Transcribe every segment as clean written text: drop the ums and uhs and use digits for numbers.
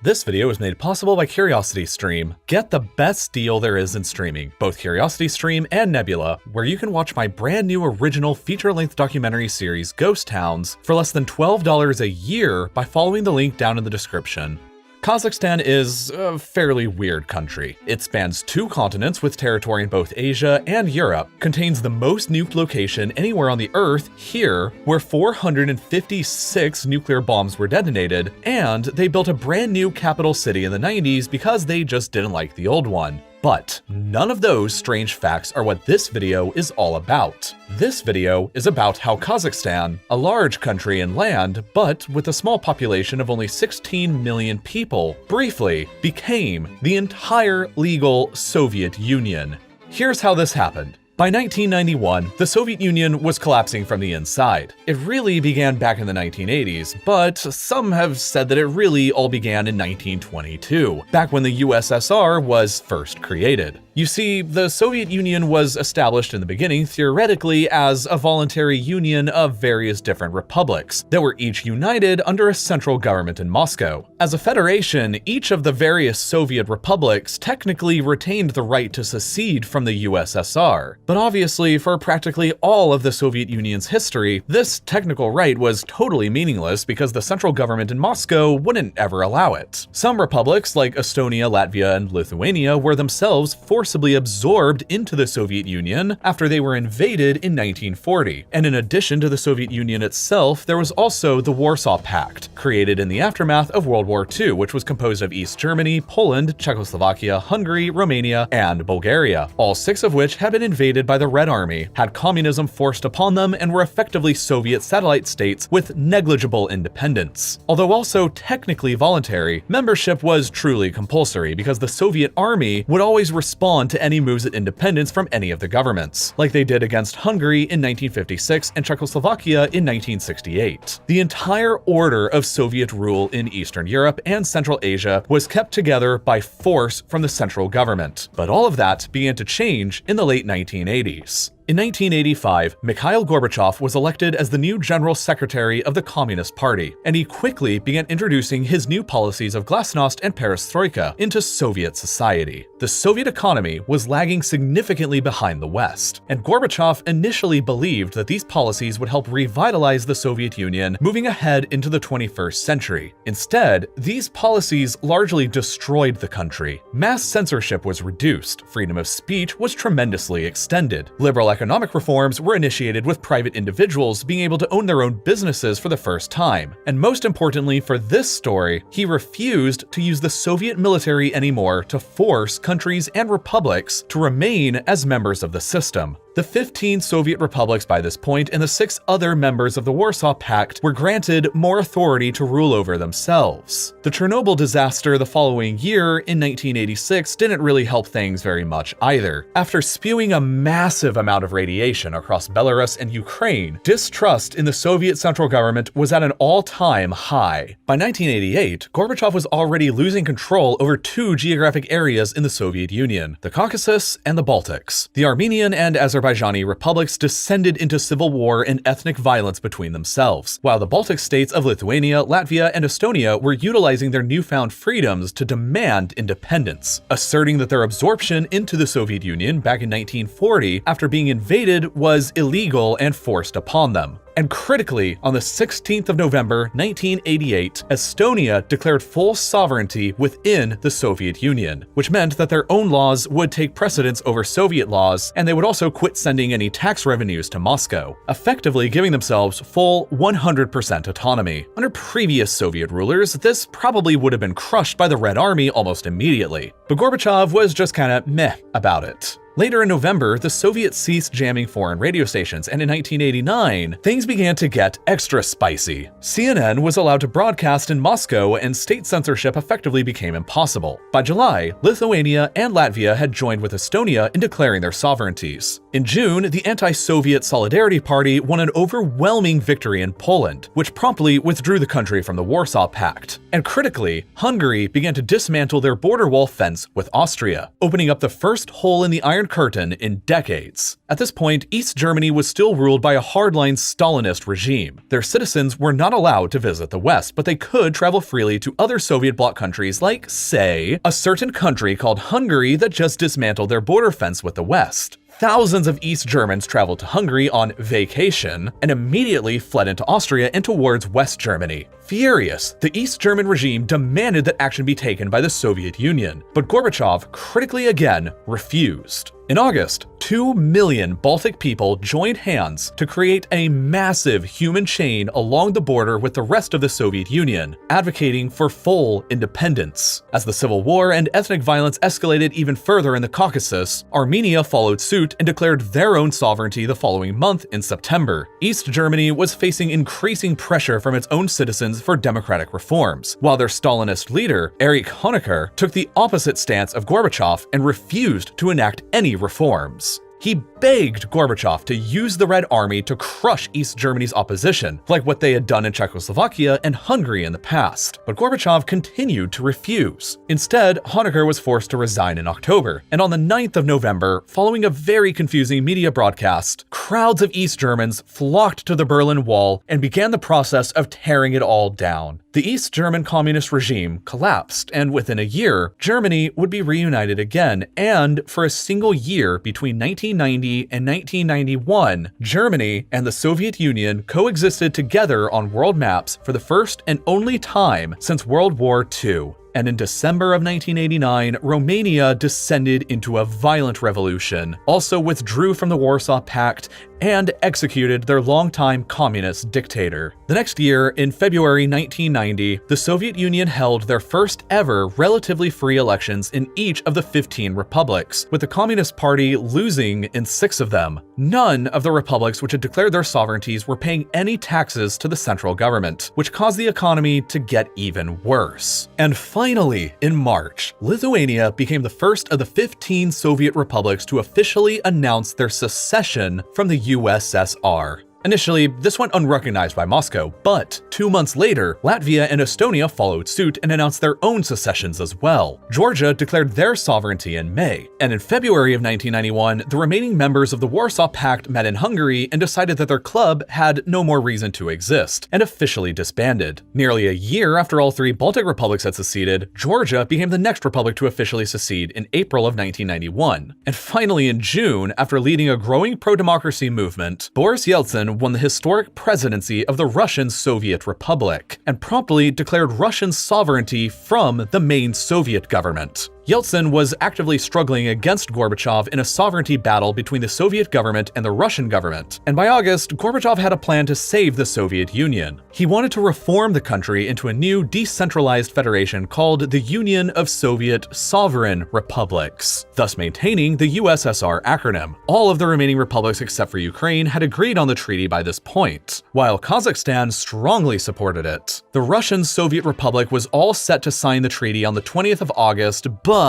This video is made possible by CuriosityStream. Get the best deal there is in streaming, both CuriosityStream and Nebula, where you can watch my brand new original feature-length documentary series, Ghost Towns, for less than $12 a year by following the link down in the description. Kazakhstan is a fairly weird country. It spans 2 continents with territory in both Asia and Europe, contains the most nuked location anywhere on the Earth here, where 456 nuclear bombs were detonated, and they built a brand new capital city in the 90s because they just didn't like the old one. But none of those strange facts are what this video is all about. This video is about how Kazakhstan, a large country in land, but with a small population of only 16 million people, briefly became the entire legal Soviet Union. Here's how this happened. By 1991, the Soviet Union was collapsing from the inside. It really began back in the 1980s, but some have said that it really all began in 1922, back when the USSR was first created. You see, the Soviet Union was established in the beginning theoretically as a voluntary union of various different republics that were each united under a central government in Moscow. As a federation, each of the various Soviet republics technically retained the right to secede from the USSR. But obviously, for practically all of the Soviet Union's history, this technical right was totally meaningless because the central government in Moscow wouldn't ever allow it. Some republics, like Estonia, Latvia, and Lithuania, were themselves forcibly absorbed into the Soviet Union after they were invaded in 1940. And in addition to the Soviet Union itself, there was also the Warsaw Pact, created in the aftermath of World War II, which was composed of East Germany, Poland, Czechoslovakia, Hungary, Romania, and Bulgaria, all 6 of which had been invaded by the Red Army, had communism forced upon them, and were effectively Soviet satellite states with negligible independence. Although also technically voluntary, membership was truly compulsory because the Soviet Army would always respond to any moves at independence from any of the governments, like they did against Hungary in 1956 and Czechoslovakia in 1968. The entire order of Soviet rule in Eastern Europe and Central Asia was kept together by force from the central government. But all of that began to change in the late 1980s. In 1985, Mikhail Gorbachev was elected as the new General Secretary of the Communist Party, and he quickly began introducing his new policies of glasnost and perestroika into Soviet society. The Soviet economy was lagging significantly behind the West, and Gorbachev initially believed that these policies would help revitalize the Soviet Union moving ahead into the 21st century. Instead, these policies largely destroyed the country. Mass censorship was reduced, freedom of speech was tremendously extended, liberal economic reforms were initiated with private individuals being able to own their own businesses for the first time. And most importantly for this story, he refused to use the Soviet military anymore to force countries and republics to remain as members of the system. The 15 Soviet republics by this point and the 6 other members of the Warsaw Pact were granted more authority to rule over themselves. The Chernobyl disaster the following year, in 1986, didn't really help things very much either. After spewing a massive amount of radiation across Belarus and Ukraine, distrust in the Soviet central government was at an all-time high. By 1988, Gorbachev was already losing control over 2 geographic areas in the Soviet Union, the Caucasus and the Baltics. The Armenian and Azerbaijani republics descended into civil war and ethnic violence between themselves, while the Baltic states of Lithuania, Latvia, and Estonia were utilizing their newfound freedoms to demand independence, asserting that their absorption into the Soviet Union back in 1940 after being invaded was illegal and forced upon them. And critically, on the 16th of November 1988, Estonia declared full sovereignty within the Soviet Union, which meant that their own laws would take precedence over Soviet laws, and they would also quit sending any tax revenues to Moscow, effectively giving themselves full 100% autonomy. Under previous Soviet rulers, this probably would have been crushed by the Red Army almost immediately, but Gorbachev was just kinda meh about it. Later in November, the Soviets ceased jamming foreign radio stations, and in 1989, things began to get extra spicy. CNN was allowed to broadcast in Moscow, and state censorship effectively became impossible. By July, Lithuania and Latvia had joined with Estonia in declaring their sovereignties. In June, the anti-Soviet Solidarity Party won an overwhelming victory in Poland, which promptly withdrew the country from the Warsaw Pact. And critically, Hungary began to dismantle their border wall fence with Austria, opening up the first hole in the Iron Third Curtain in decades. At this point, East Germany was still ruled by a hardline Stalinist regime. Their citizens were not allowed to visit the West, but they could travel freely to other Soviet bloc countries like, say, a certain country called Hungary that just dismantled their border fence with the West. Thousands of East Germans traveled to Hungary on vacation and immediately fled into Austria and towards West Germany. Furious, the East German regime demanded that action be taken by the Soviet Union, but Gorbachev critically again refused. In August, 2 million Baltic people joined hands to create a massive human chain along the border with the rest of the Soviet Union, advocating for full independence. As the civil war and ethnic violence escalated even further in the Caucasus, Armenia followed suit and declared their own sovereignty the following month in September. East Germany was facing increasing pressure from its own citizens for democratic reforms, while their Stalinist leader, Erich Honecker, took the opposite stance of Gorbachev and refused to enact any reforms. He begged Gorbachev to use the Red Army to crush East Germany's opposition, like what they had done in Czechoslovakia and Hungary in the past. But Gorbachev continued to refuse. Instead, Honecker was forced to resign in October, and on the 9th of November, following a very confusing media broadcast, crowds of East Germans flocked to the Berlin Wall and began the process of tearing it all down. The East German communist regime collapsed, and within a year, Germany would be reunited again, and for a single year between 1990 and 1991, Germany and the Soviet Union coexisted together on world maps for the first and only time since World War II. And in December of 1989, Romania descended into a violent revolution, also withdrew from the Warsaw Pact, and executed their longtime communist dictator. The next year, in February 1990, the Soviet Union held their first ever relatively free elections in each of the 15 republics, with the Communist Party losing in 6 of them. None of the republics which had declared their sovereignties were paying any taxes to the central government, which caused the economy to get even worse. And finally, in March, Lithuania became the first of the 15 Soviet republics to officially announce their secession from the USSR. Initially, this went unrecognized by Moscow, but 2 months later, Latvia and Estonia followed suit and announced their own secessions as well. Georgia declared their sovereignty in May, and in February of 1991, the remaining members of the Warsaw Pact met in Hungary and decided that their club had no more reason to exist, and officially disbanded. Nearly a year after all 3 Baltic republics had seceded, Georgia became the next republic to officially secede in April of 1991. And finally in June, after leading a growing pro-democracy movement, Boris Yeltsin won the historic presidency of the Russian Soviet Republic and promptly declared Russian sovereignty from the main Soviet government. Yeltsin was actively struggling against Gorbachev in a sovereignty battle between the Soviet government and the Russian government, and by August, Gorbachev had a plan to save the Soviet Union. He wanted to reform the country into a new decentralized federation called the Union of Soviet Sovereign Republics, thus maintaining the USSR acronym. All of the remaining republics except for Ukraine had agreed on the treaty by this point, while Kazakhstan strongly supported it. The Russian Soviet Republic was all set to sign the treaty on the 20th of August, but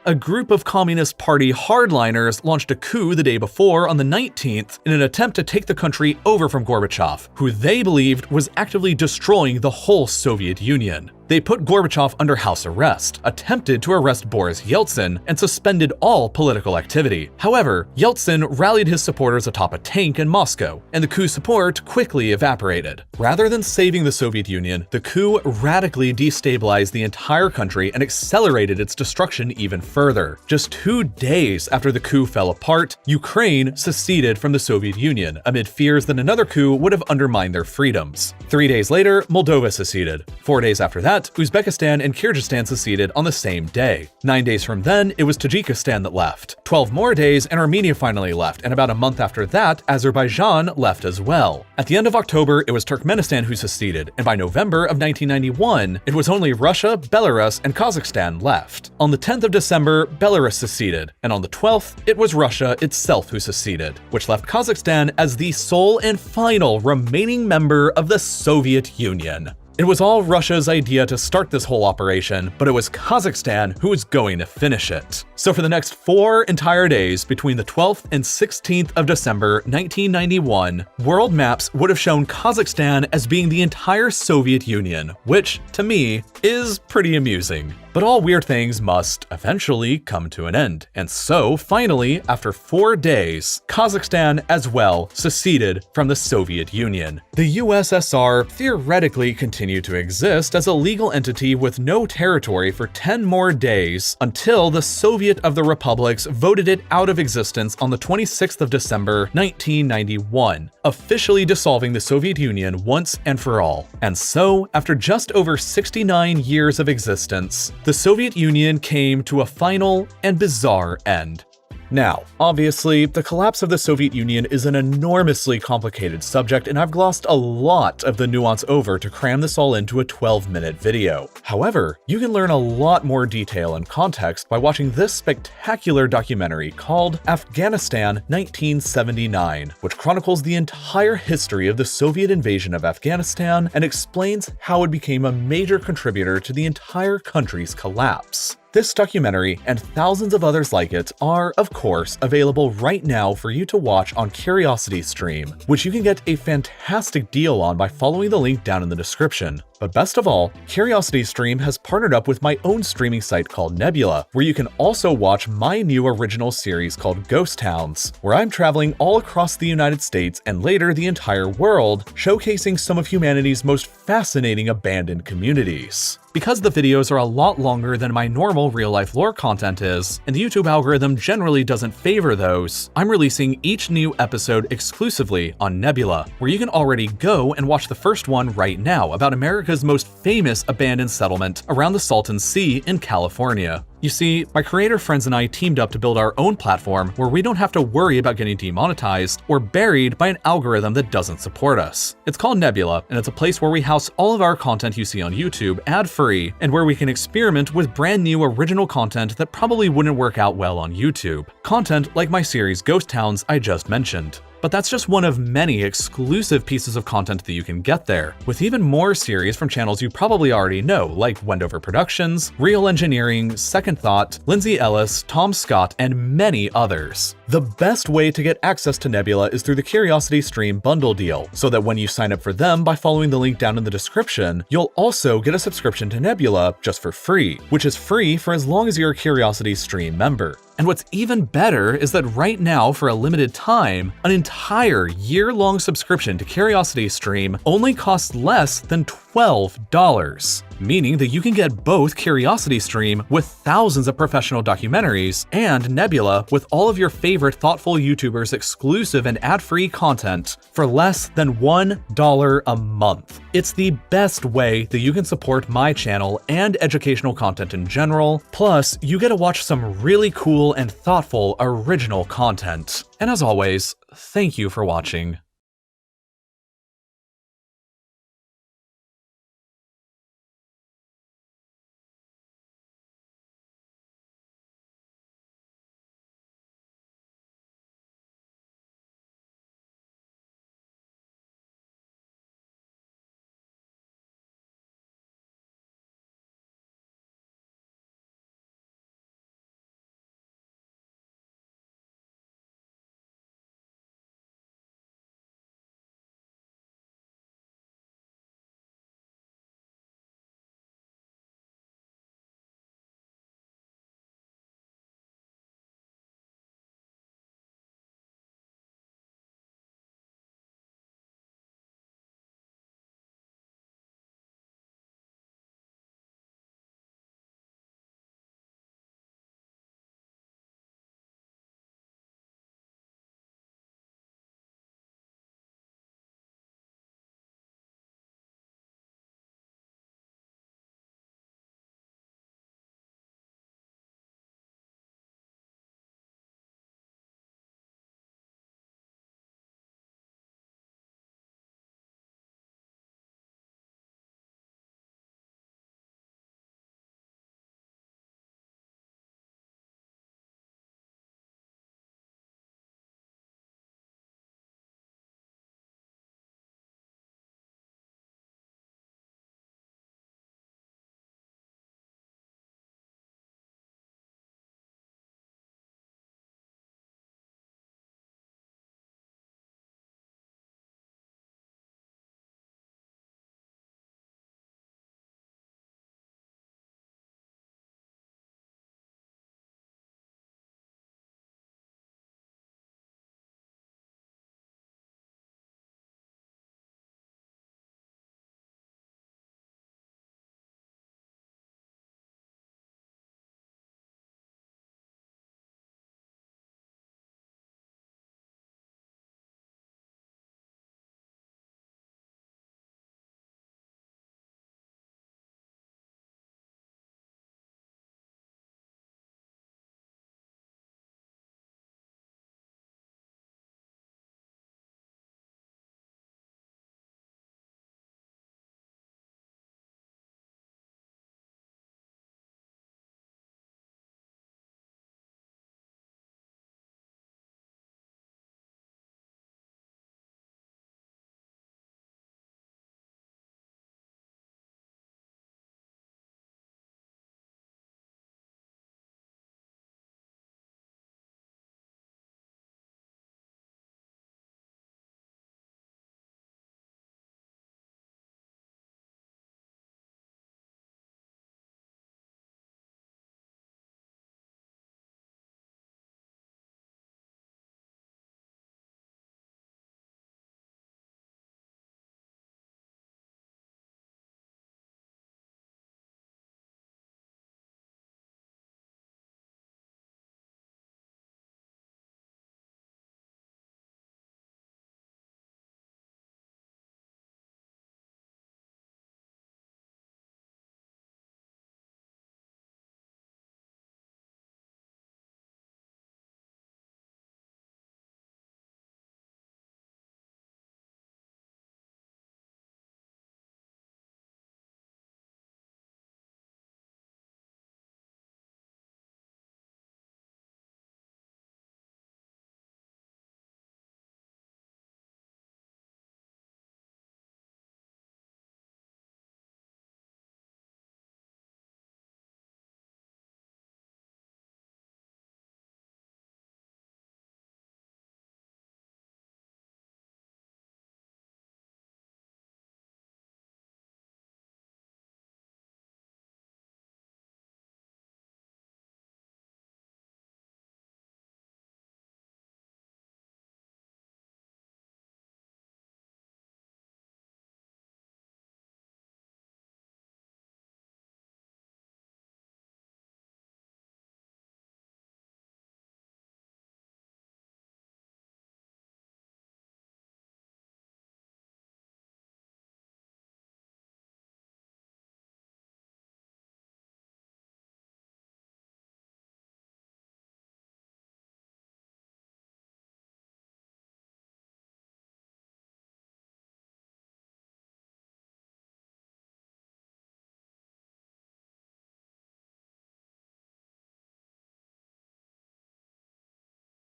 a group of Communist Party hardliners launched a coup the day before on the 19th in an attempt to take the country over from Gorbachev, who they believed was actively destroying the whole Soviet Union. They put Gorbachev under house arrest, attempted to arrest Boris Yeltsin, and suspended all political activity. However, Yeltsin rallied his supporters atop a tank in Moscow, and the coup support quickly evaporated. Rather than saving the Soviet Union, the coup radically destabilized the entire country and accelerated its destruction even further. Just 2 days after the coup fell apart, Ukraine seceded from the Soviet Union, amid fears that another coup would have undermined their freedoms. 3 days later, Moldova seceded. 4 days after that, Uzbekistan and Kyrgyzstan seceded on the same day. 9 days from then, it was Tajikistan that left. 12 more days and Armenia finally left, and about a month after that, Azerbaijan left as well. At the end of October, it was Turkmenistan who seceded, and by November of 1991, it was only Russia, Belarus, and Kazakhstan left. On the 10th of December, Belarus seceded, and on the 12th, it was Russia itself who seceded, which left Kazakhstan as the sole and final remaining member of the Soviet Union. It was all Russia's idea to start this whole operation, but it was Kazakhstan who was going to finish it. So for the next 4 entire days between the 12th and 16th of December 1991, world maps would have shown Kazakhstan as being the entire Soviet Union, which, to me, is pretty amusing. But all weird things must eventually come to an end. And so, finally, after 4 days, Kazakhstan as well seceded from the Soviet Union. The USSR theoretically continued to exist as a legal entity with no territory for 10 more days until the Soviet of the Republics voted it out of existence on the 26th of December, 1991, officially dissolving the Soviet Union once and for all. And so, after just over 69 years of existence, the Soviet Union came to a final and bizarre end. Now, obviously, the collapse of the Soviet Union is an enormously complicated subject, and I've glossed a lot of the nuance over to cram this all into a 12-minute video. However, you can learn a lot more detail and context by watching this spectacular documentary called Afghanistan 1979, which chronicles the entire history of the Soviet invasion of Afghanistan and explains how it became a major contributor to the entire country's collapse. This documentary and thousands of others like it are, of course, available right now for you to watch on CuriosityStream, which you can get a fantastic deal on by following the link down in the description. But best of all, CuriosityStream has partnered up with my own streaming site called Nebula, where you can also watch my new original series called Ghost Towns, where I'm traveling all across the United States and later the entire world, showcasing some of humanity's most fascinating abandoned communities. Because the videos are a lot longer than my normal real-life lore content is, and the YouTube algorithm generally doesn't favor those, I'm releasing each new episode exclusively on Nebula, where you can already go and watch the first one right now about America's most famous abandoned settlement around the Salton Sea in California. You see, my creator friends and I teamed up to build our own platform where we don't have to worry about getting demonetized or buried by an algorithm that doesn't support us. It's called Nebula, and it's a place where we house all of our content you see on YouTube ad-free, and where we can experiment with brand new original content that probably wouldn't work out well on YouTube. Content like my series Ghost Towns I just mentioned. But that's just one of many exclusive pieces of content that you can get there, with even more series from channels you probably already know, like Wendover Productions, Real Engineering, Second Thought, Lindsay Ellis, Tom Scott, and many others. The best way to get access to Nebula is through the CuriosityStream bundle deal, so that when you sign up for them by following the link down in the description, you'll also get a subscription to Nebula just for free, which is free for as long as you're a CuriosityStream member. And what's even better is that right now, for a limited time, an entire year-long subscription to CuriosityStream only costs less than $12, meaning that you can get both CuriosityStream with thousands of professional documentaries and Nebula with all of your favorite thoughtful YouTubers' exclusive and ad-free content for less than $1 a month. It's the best way that you can support my channel and educational content in general, plus you get to watch some really cool and thoughtful original content. And as always, thank you for watching.